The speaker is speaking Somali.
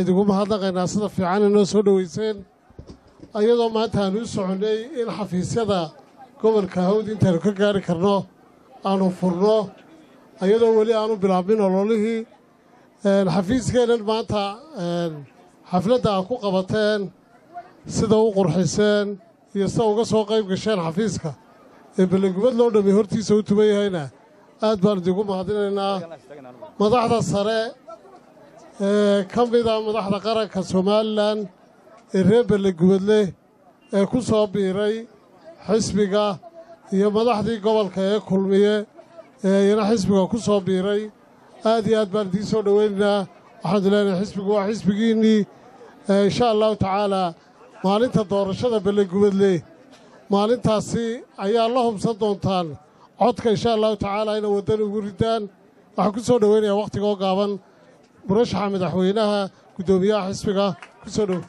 idigu mahadnaqaynaa sida fiican inoo soo dhoweyseen ayadoo maanta aanu u soconay in xafiisyada gobolka hawd intaanu ka gaari karno aanu furno ayadoo weli aanu bilaabmin ololihii xafiiskeennan maanta xafladda aad ku qabateen sida u qurxiseen iyo sida uga soo qayb gasheen xafiiska ee ballegubad loo dhammi hortiisa u tuban yahayna aad baan idigu mahadinaynaa madaxda sare ka mida madaxda qaranka somalilan ee reer ballegubadle ee ku soo biiray xisbiga iyo madaxdii gobolka ee kulmiye ee iyana xisbiga ku soo biiray aad iyo aad baan idiin soo dhowaynaynaa waxaanu leenahay xisbigu waa xisbigiinnii insha allahu tacaalaa maalinta doorashada ballegubadle maalintaasi ayaa la hubsan doontaan codka insha allahu tacaalaa inay waddani ugu ridaan waxaan ku soo dhowaynayaa wakhtigoo gaaban murashaxa madaxweynaha guddoomiyaha xisbiga ku soo dhow